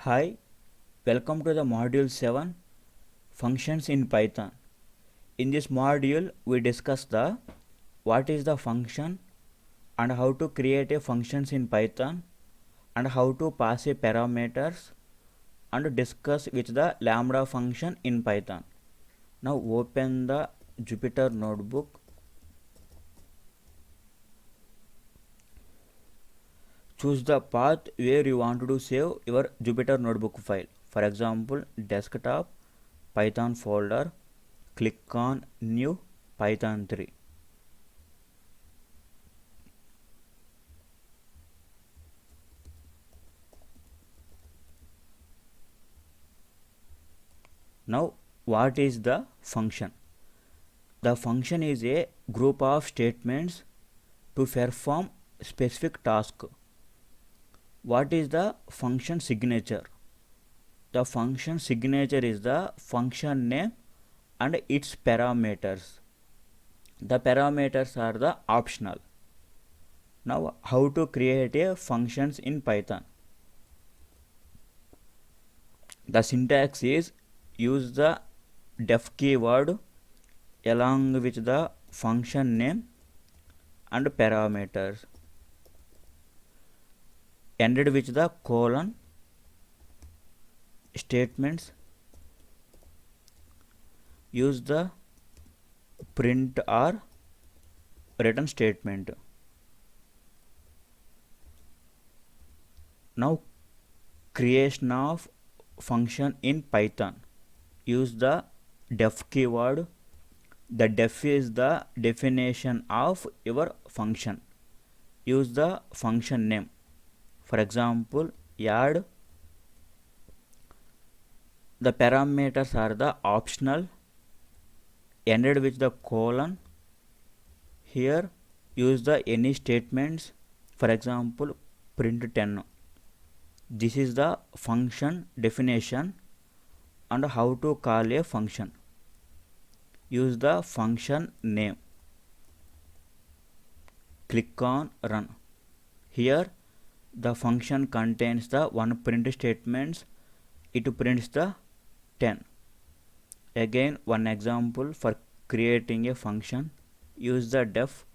Hi, welcome to the module 7 Functions in Python. In this module, we discuss the what is the function and how to create a functions in Python and how to pass a parameters and discuss with the lambda function in Python. Now open the Jupyter notebook. Choose the path where you want to save your Jupyter notebook file. For example, desktop, Python folder. Click on New Python 3. Now, what is the function? The function is a group of statements to perform specific task. What is the function signature? The function signature is the function name and its parameters. The parameters are the optional. Now, how to create a functions in Python? The syntax is use the def keyword along with the function name and parameters, ended with the colon. Statements, use the print or return statement. Now creation of function in Python, use the def keyword. The def is the definition of your function. Use the function name. For example, add. The parameters are the optional, ended with the colon. Here use the any statements. For example, print 10. This is the function definition and how to call a function. Use the function name. Click on run. Here the function contains the one print statements. It prints the 10. Again, one example for creating a function. Use the def.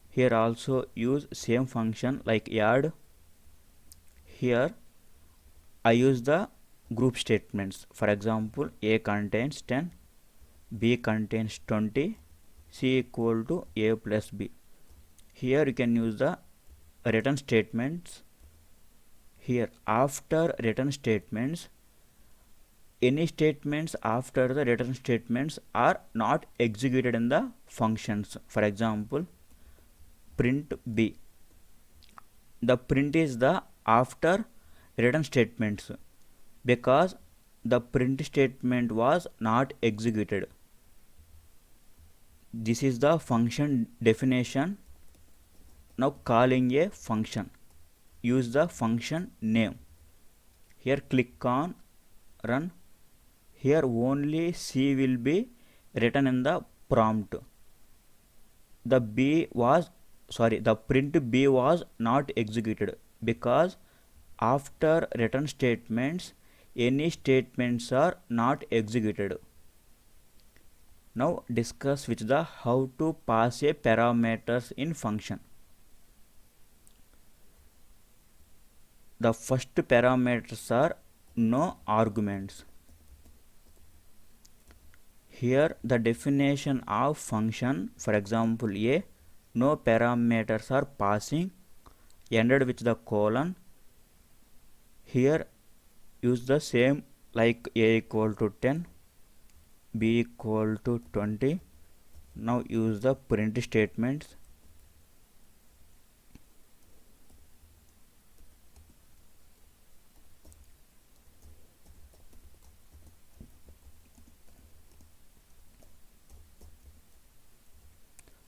Here also use same function like add. Here I use the group statements. For example, A contains 10, B contains 20, C equal to A plus B. Here you can use the return statements. Here after return statements, any statements after the return statements are not executed in the functions. For example, print B. The print is the after return statements because the print statement was not executed. This is the function definition. Now calling a function, use the function name. Here click on run. Here only C will be written in the prompt. The print B was not executed because after return statements any statements are not executed. Now discuss with the how to pass a parameters in function. The first parameters are no arguments. Here the definition of function, for example A, no parameters are passing, ended with the colon. Here use the same like A equal to 10, B equal to 20. Now use the print statements.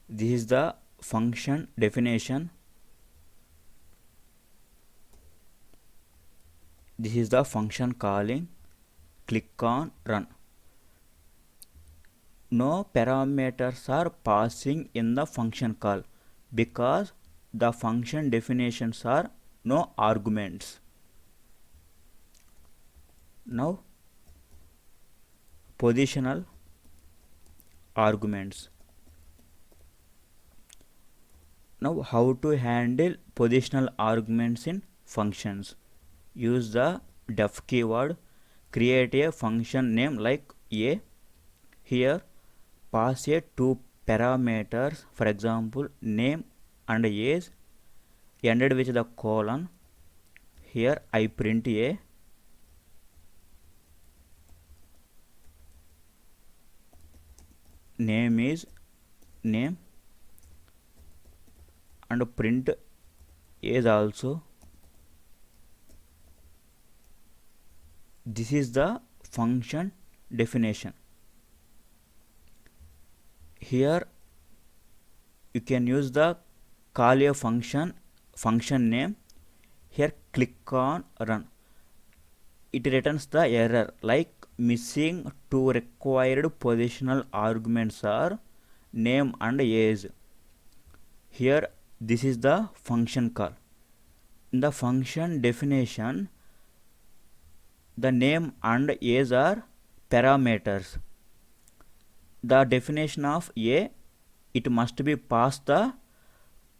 This is the function definition. This is the function calling. Click on run. No parameters are passing in the function call because the function definitions are no arguments. Now positional arguments. Now how to handle positional arguments in functions. Use the def keyword. Create a function name like a. Here pass a two parameters, for example name and age, ended with the colon. Here I print a. Name is name and print age also. This is the function definition. Here you can use the call a function name. Here click on run. It returns the error like missing two required positional arguments are name and age. Here this is the function call. In the function definition, the name and age are parameters. The definition of a, it must be passed the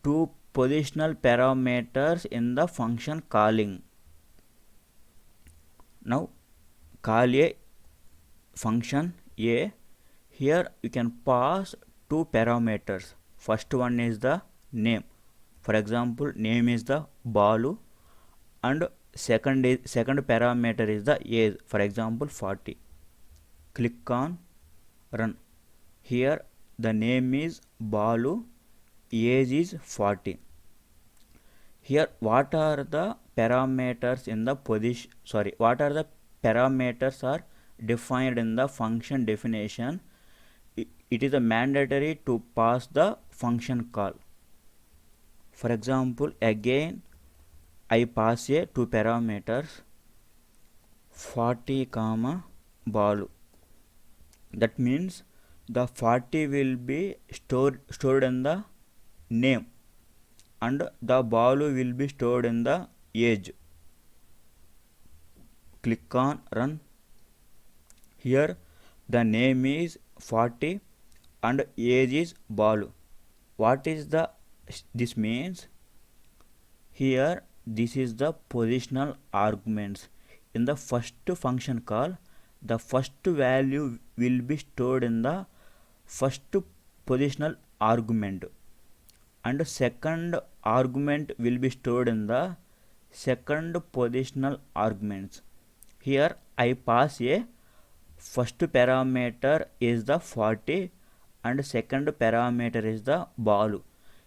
two positional parameters in the function calling. Now call a function a. Here you can pass two parameters. First one is the name. For example, name is the Balu, and second parameter is the age. For example, 40. Click on run. Here the name is Balu, age is 40. Here what are the parameters in the position, what are the parameters are defined in the function definition. It is a mandatory to pass the function call. For example, again I pass a two parameters 40 comma Balu. That means the 40 will be stored in the name and the Balu will be stored in the age. Click on run. Here the name is 40 and age is Balu. What is this means? Here this is the positional arguments. In the first function call, the first value will be stored in the first positional argument and second argument will be stored in the second positional arguments. Here I pass a first parameter is the 40 and second parameter is the Balu.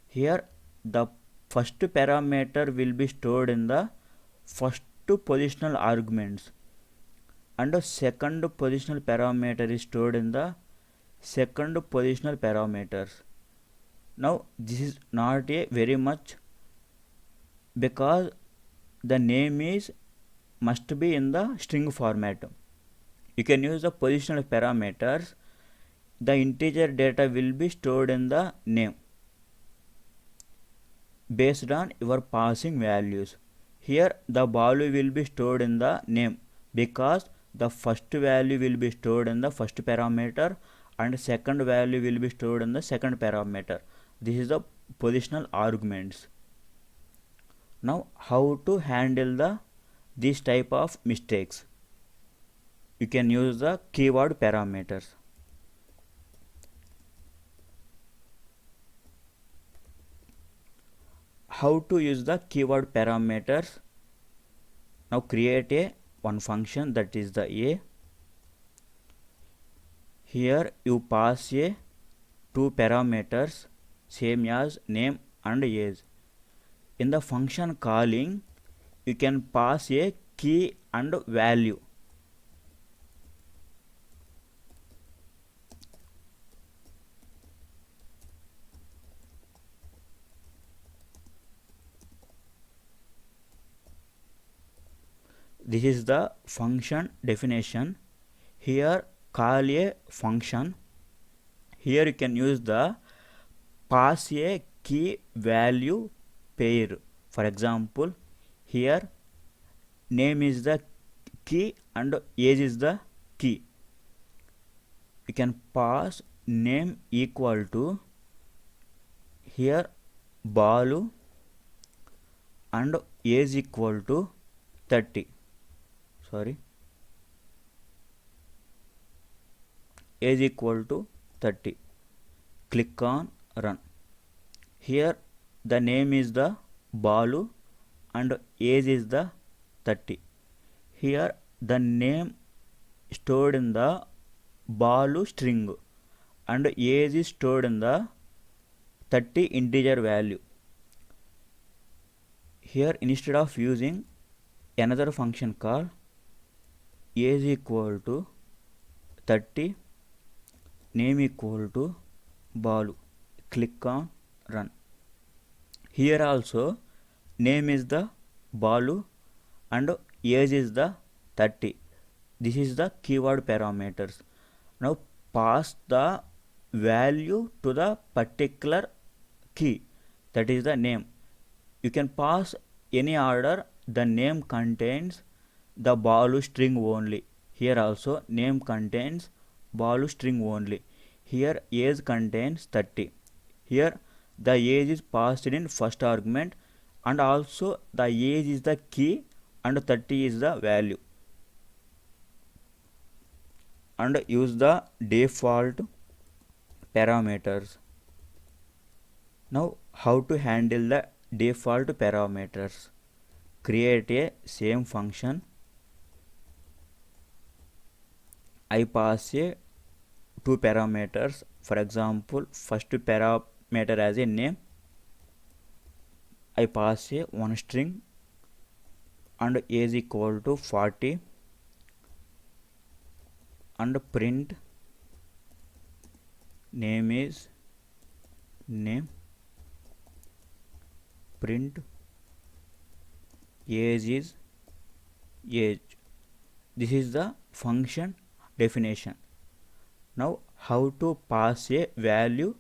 Here the first parameter will be stored in the first positional arguments and the second positional parameter is stored in the second positional parameters. Now this is not a very much, because the name is must be in the string format. You can use the positional parameters. The integer data will be stored in the name based on your passing values. Here the Balu will be stored in the name because the first value will be stored in the first parameter and second value will be stored in the second parameter. This is the positional arguments. Now how to handle this type of mistakes? You can use the keyword parameters. How to use the keyword parameters? Now create one function, that is the a. Here you pass a two parameters same as name and age. In the function calling, you can pass a key and value. This is the function definition. Here call a function. Here you can use the pass a key value pair. For example, here name is the key and age is the key. You can pass name equal to here Balu and age equal to 30. Age equal to 30. Click on run. Here the name is the Balu and age is the 30. Here the name stored in the Balu string and age is stored in the 30 integer value. Here instead of using another function called age equal to 30, name equal to Balu, click on run. Here also name is the Balu and age is the 30. This is the keyword parameters. Now pass the value to the particular key, that is the name. You can pass any order. The name contains the Balu string only. Here also name contains Balu string only. Here age contains 30. Here the age is passed in first argument and also the age is the key and 30 is the value. And use the default parameters. Now how to handle the default parameters? Create a same function. I pass a two parameters. For example, first parameter as a name. I pass a one string and age equal to 40 and print name is name, print age is age. This is the function definition. Now how to pass a value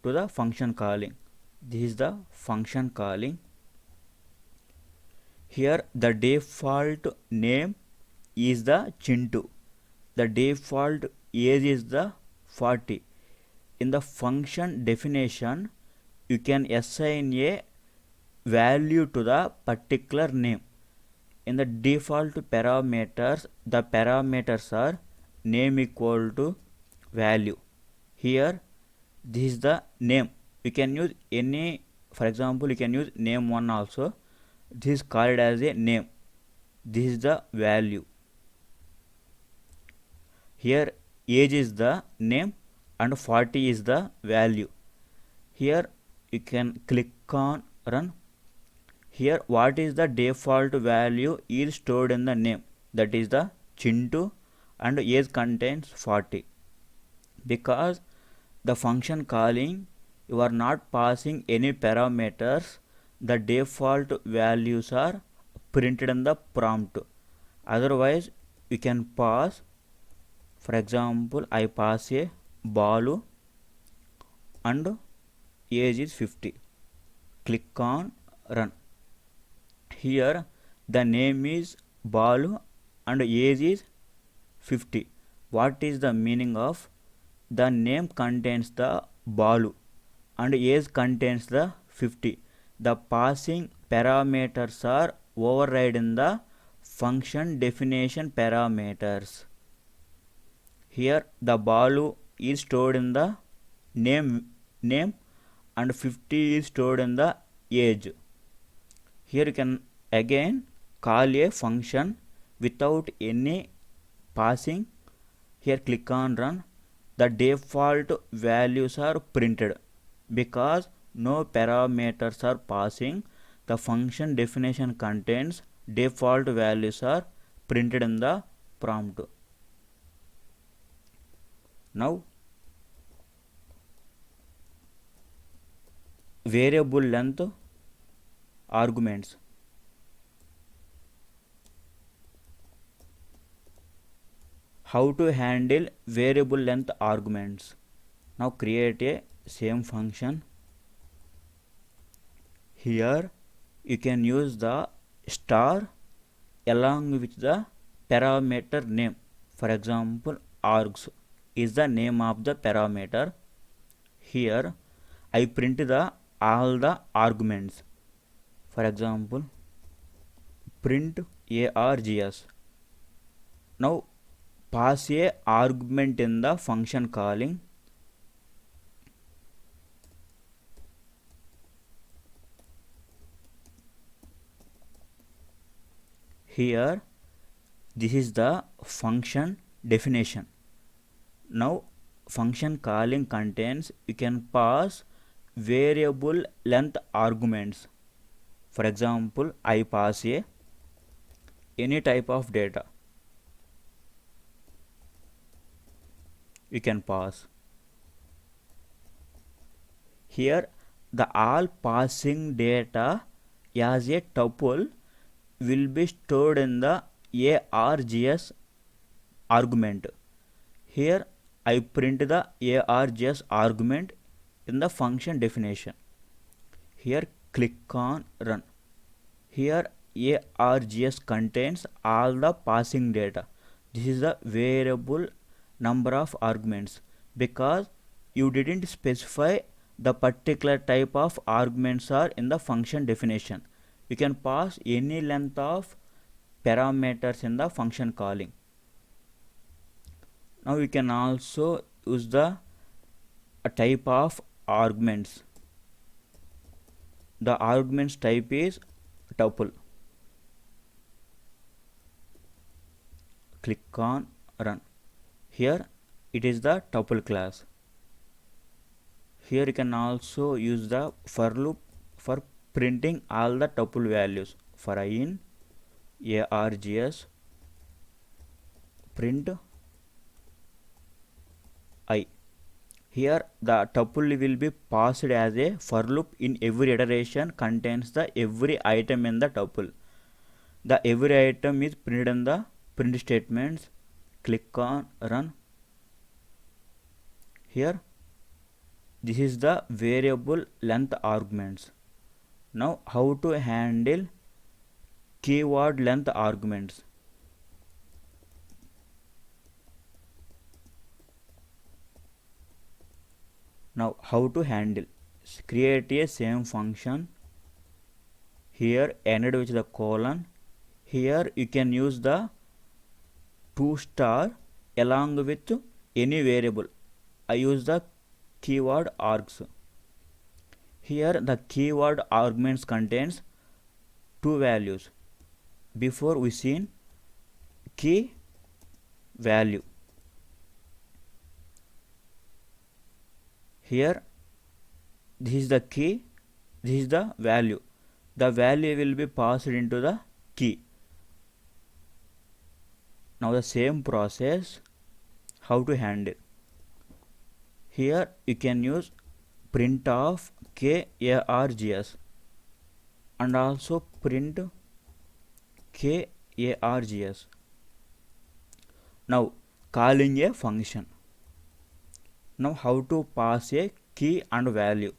to the function calling? This is the function calling. Here the default name is the Chintu. The default age is the 40. In the function definition, you can assign a value to the particular name. In the default parameters, the parameters are name equal to value. Here this is the name. You can use any, for example, you can use name1 also. This is called as a name. This is the value. Here age is the name and 40 is the value. Here you can click on run. Here what is the default value is stored in the name, that is the Chintu, and age contains 40. Because the function calling, you are not passing any parameters, the default values are printed in the prompt. Otherwise you can pass, for example, I pass a Balu and age is 50. Click on run. Here the name is Balu and age is 50. What is the meaning of? The name contains the Balu and age contains the 50. The passing parameters are overridden the function definition parameters. Here the Balu is stored in the name and 50 is stored in the age. Here you can again call a function without any passing. Here click on run. The default values are printed because no parameters are passing. The function definition contains default values are printed in the prompt. Now variable length arguments. How to handle variable length arguments? Now create a same function. Here you can use the star along with the parameter name. For example, args is the name of the parameter. Here I print the all the arguments. For example, print args. Now pass a argument in the function calling. Here this is the function definition. Now function calling contains you can pass variable length arguments. For example, I pass a any type of data. You can pass. Here the all passing data as a tuple will be stored in the args argument. Here I print the args argument in the function definition. Here click on run. Here args contains all the passing data. This is the variable number of arguments because you didn't specify the particular type of arguments are in the function definition. You can pass any length of parameters in the function calling. Now you can also use the type of arguments. The arguments type is tuple. Click on run. Here it is the tuple class. Here you can also use the for loop for printing all the tuple values. For I in args print I. Here the tuple will be passed as a for loop in every iteration contains the every item in the tuple. The every item is printed in the print statements. Click on run. Here this is the variable length arguments. Now how to handle keyword length arguments. Now how to handle, create a same function. Here ended with the colon. Here you can use the 2* along with any variable. I use the keyword args. Here the keyword arguments contains two values. Before we seen key value. Here this is the key, this is the value. The value will be passed into the key. Now the same process how to handle. Here you can use print of args and also print args. Now calling a function. Now how to pass a key and value.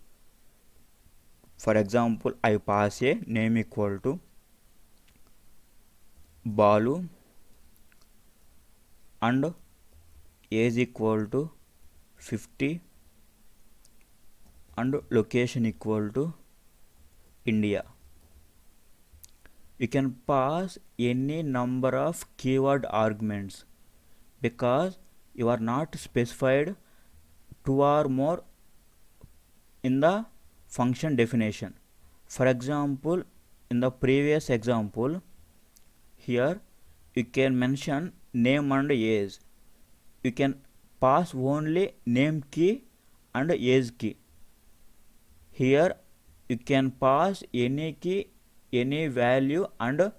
For example, I pass a name equal to Balu and age equal to 50 and location equal to India. You can pass any number of keyword arguments because you are not specified two or more in the function definition. For example, in the previous example, here you can mention name and age. You can pass only name key and age key. Here you can pass any key, any value and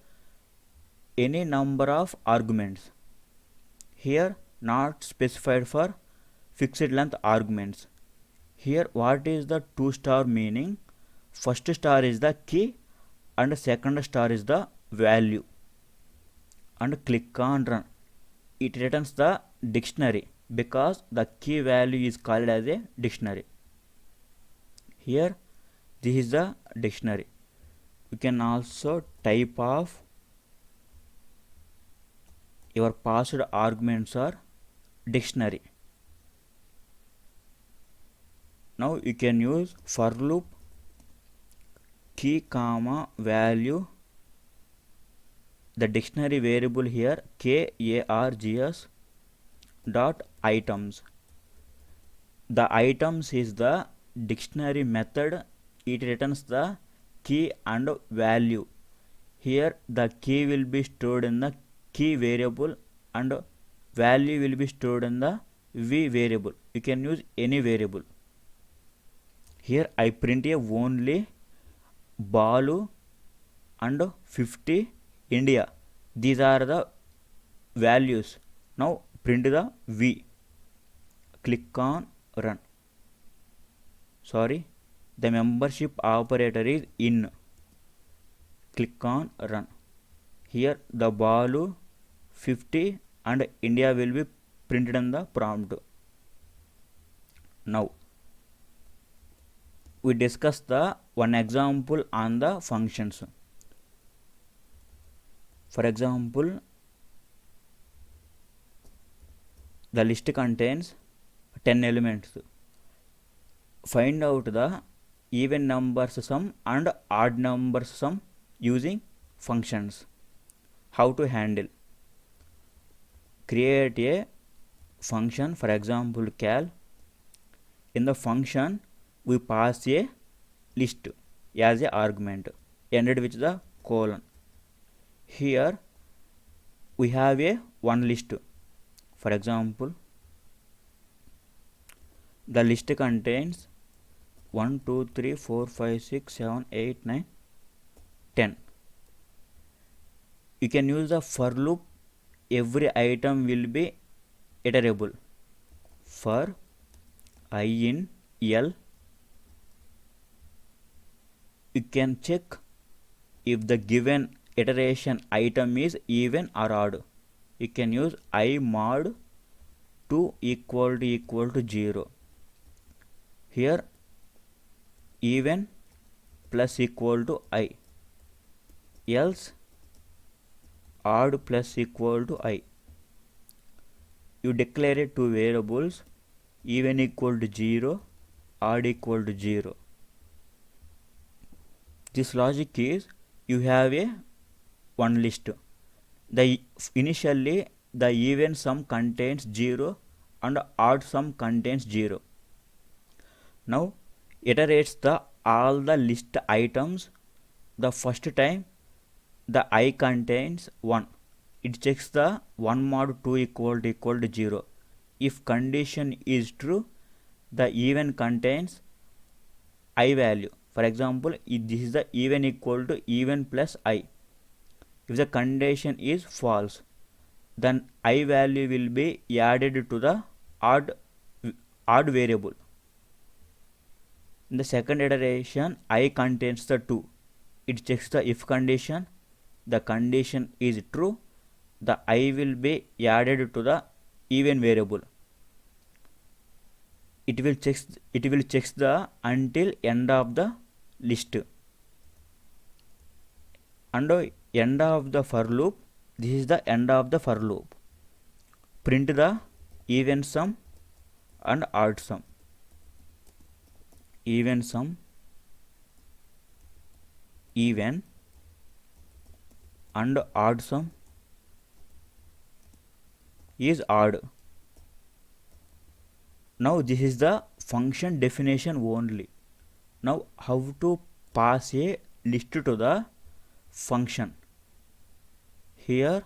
any number of arguments. Here not specified for fixed length arguments. Here what is the 2* meaning? First star is the key and second star is the value. And click on run. It returns the dictionary because the key value is called as a dictionary. Here this is the dictionary. You can also type of your passed arguments are dictionary. Now you can use for loop key comma value, the dictionary variable here kargs dot items. The items is the dictionary method. It returns the key and value. Here the key will be stored in the key variable and value will be stored in the v variable. You can use any variable. Here I print a only Balu and 50 India. These are the values. Now print the v. Click on run. Sorry, the membership operator is in. Click on run. Here the Balu 50 and India will be printed in the prompt. Now we discuss the one example on the functions. For example, the list contains 10 elements. Find out the even numbers sum and odd numbers sum using functions. How to handle? Create a function, for example cal. In the function we pass a list as a argument ended with the colon. Here we have a one list. For example, the list contains 1 2 3 4 5 6 7 8 9 10. You can use the for loop. Every item will be iterable. For I in L, you can check if the given iteration item is even or odd. You can use I mod 2 equal to 0. Here even plus equal to I, else odd plus equal to I. You declare two variables, even equal to 0, odd equal to 0. This logic is you have a one list. Initially the even sum contains 0 and odd sum contains 0. Now iterates the all the list items. The first time the I contains 1. It checks the 1 mod 2 equal to 0. If condition is true, the even contains I value. For example, if this is the even equal to even plus I. If the condition is false, then I value will be added to the odd variable. In the second iteration, I contains the 2. It checks the if condition. The condition is true, the I will be added to the even variable. It will check the until end of the list. And end of the for loop. This is the end of the for loop. Print the even sum and odd sum. Even sum, even, and odd sum is odd. Now this is the function definition only. Now how to pass a list to the function? Here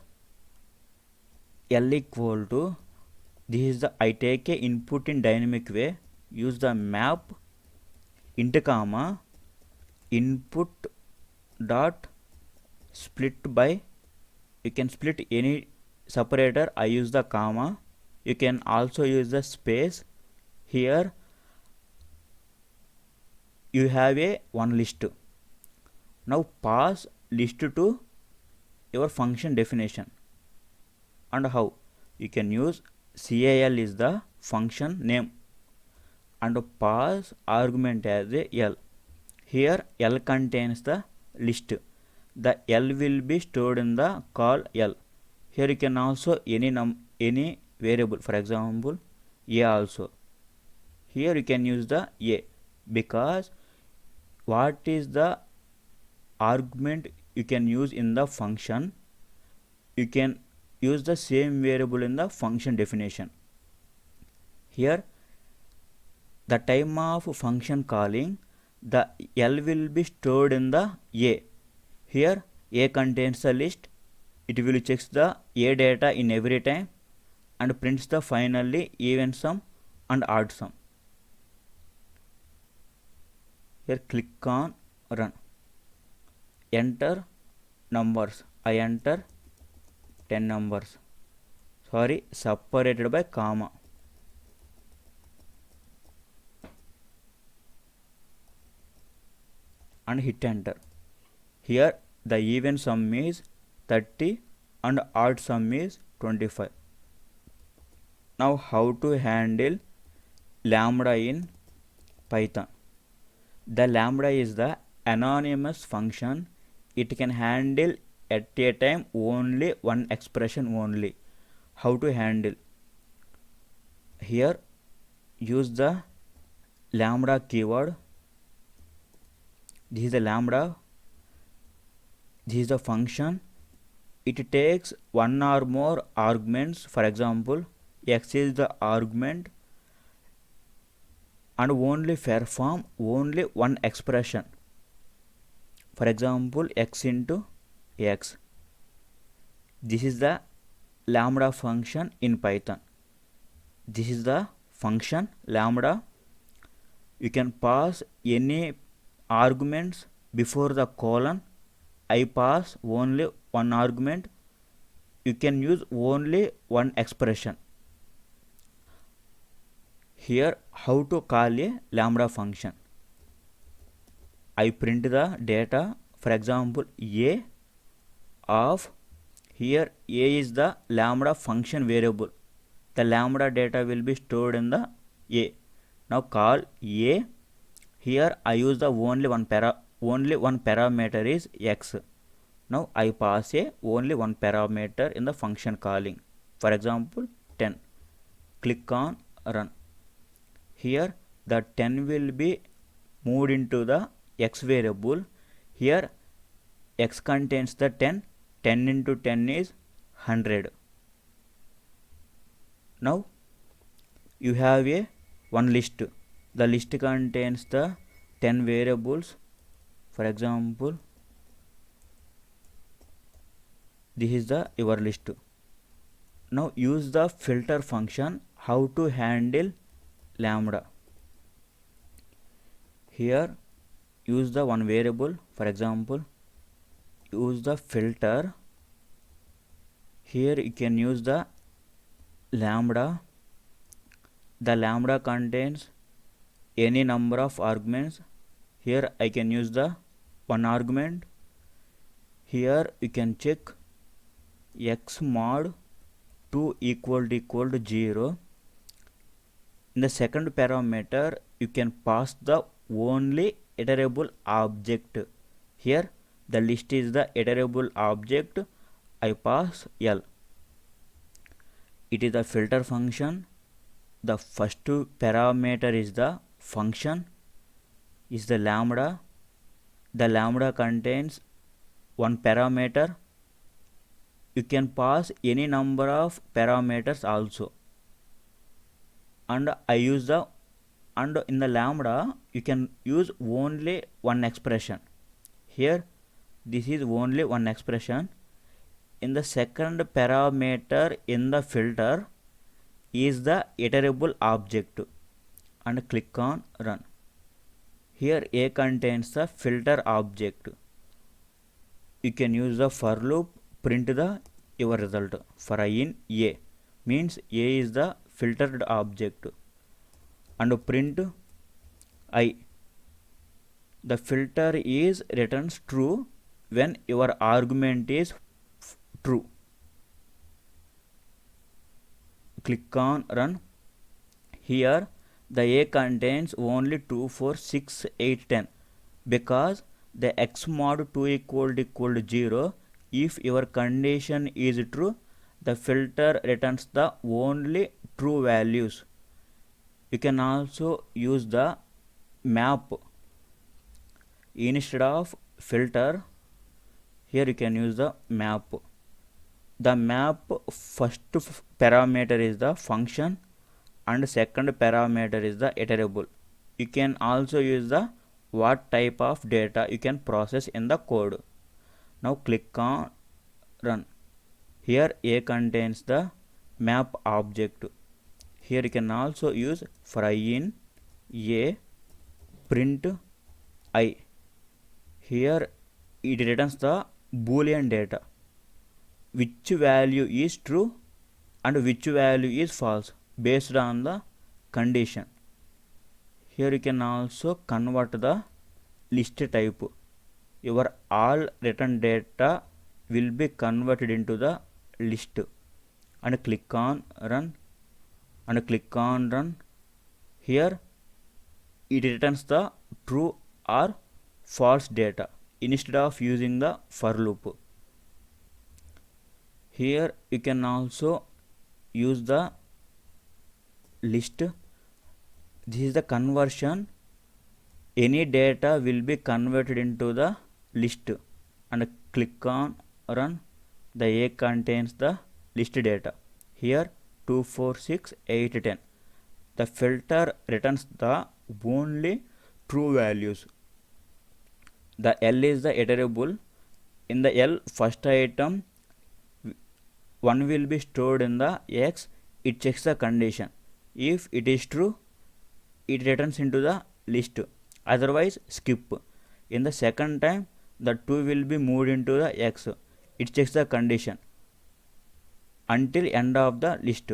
L equal to, this is the I take a input in dynamic way. Use the map int comma input dot split by. You can split any separator. I use the comma. You can also use the space. Here you have a one list. Now pass list to your function definition. And how? You can use cal is the function name and pass argument as a L. Here L contains the list. The L will be stored in the call L. Here you can also any variable, for example a also. Here you can use the a because what is the argument you can use in the function, you can use the same variable in the function definition. Here the time of function calling, the L will be stored in the A. Here A contains the list, it will check the A data in every time and prints the finally even sum and odd sum. Here click on run. Enter numbers. I enter 10 numbers. Sorry, separated by comma. And hit enter. Here the even sum is 30 and odd sum is 25. Now how to handle lambda in Python. The lambda is the anonymous function. It can handle at a time only one expression only. How to handle? Here use the lambda keyword. This is the lambda. This is the function. It takes one or more arguments. For example, x is the argument and only perform only one expression. For example, x into x. This is the lambda function in Python. This is the function lambda. You can pass any arguments before the colon. I pass only one argument. You can use only one expression. Here how to call a lambda function. I print the data, for example a of, here a is the lambda function variable. The lambda data will be stored in the a. Now call a. Here I use the only one parameter is x. Now I pass only one parameter in the function calling. For example 10. Click on run. Here the 10 will be moved into the x variable. Here x contains the 10. 10 into 10 is 100. Now you have one list. The list contains the 10 variables. For example, this is your list. Now use the filter function. How to handle lambda? Here use the one variable. For example, use the filter. Here you can use the lambda. The lambda contains any number of arguments. Here I can use the one argument. Here you can check x mod 2 equal to 0. In the second parameter you can pass the only iterable object. Here the list is the iterable object. I pass L. It is the filter function. The first parameter is the function, is the lambda. The lambda contains one parameter. You can pass any number of parameters also. And I use the, and in the lambda you can use only one expression. Here this is only one expression. In the second parameter in the filter is the iterable object, and click on run. Here a contains the filter object. You can use the for loop, print your result. For I in a means a is the filtered object, and print I. The filter is returns true when your argument is true. Click on run. Here the a contains only 2, 4, 6, 8, 10 because the x mod 2 equal to 0. If your condition is true, the filter returns the only true values. You can also use the map instead of filter. Here you can use the map. The map first parameter is the function and second parameter is the iterable. You can also use the what type of data you can process in the code. Now click on run. Here A contains the map object. Here you can also use for I in A print I. Here it returns the boolean data, which value is true and which value is false based on the condition. Here you can also convert the list type. Your all return data will be converted into the list. And click on run. And click on run. Here it returns the true or false data instead of using the for loop. Here you can also use the list. This is the conversion. Any data will be converted into the list. And click on run. The A contains the list data. Here 2, 4, 6, 8, 10. The filter returns the only true values. The L is the iterable. In the L, first item 1 will be stored in the X. It checks the condition. If it is true, it returns into the list. Otherwise skip. In the second time, the 2 will be moved into the X. It checks the condition until end of the list.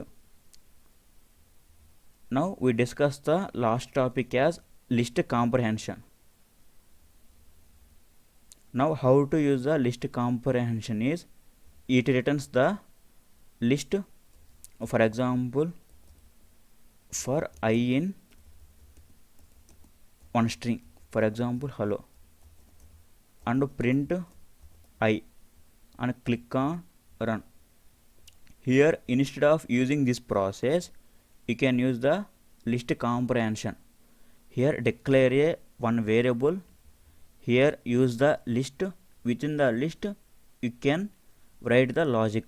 Now we discuss the last topic as list comprehension. Now how to use the list comprehension is, it returns the list. For example, for I in one string, for example hello, and print I and click on run. Here instead of using this process, you can use the list comprehension. Here declare a one variable. Here use the list. Within the list you can write the logic.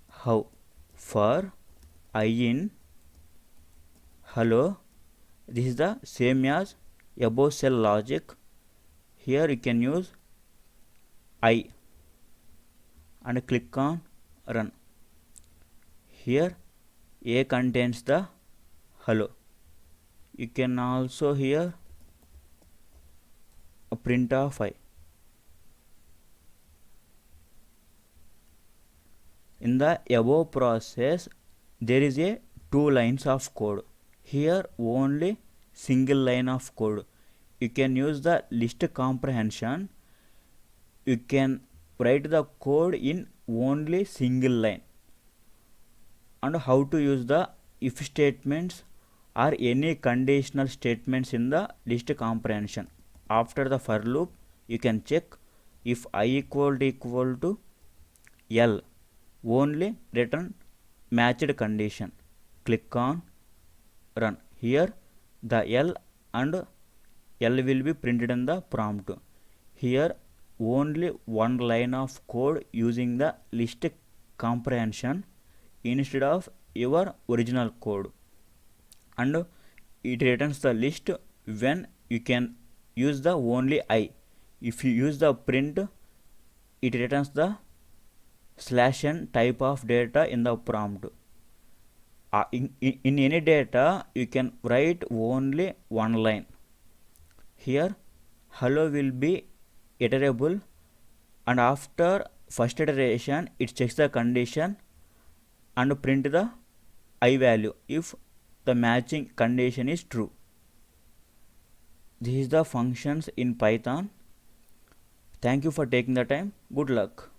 How? For I in hello, this is the same as above cell logic. Here you can use I and click on run. Here A contains the hello. You can also here a print of I. In the above process, there is a 2 lines of code. Here only single line of code. You can use the list comprehension. You can write the code in only single line. And how to use the if statements or any conditional statements in the list comprehension. After the for loop, you can check if I equal to L, only return matched condition. Click on run. Here the L and L will be printed in the prompt. Here only one line of code using the list comprehension instead of your original code, and it returns the list when you can use the only I. If you use the print, it returns the /n type of data in the prompt. In any data you can write only one line. Here hello will be iterable, and after first iteration it checks the condition and print the I value if the matching condition is true. This is the functions in Python. Thank you for taking the time. Good luck.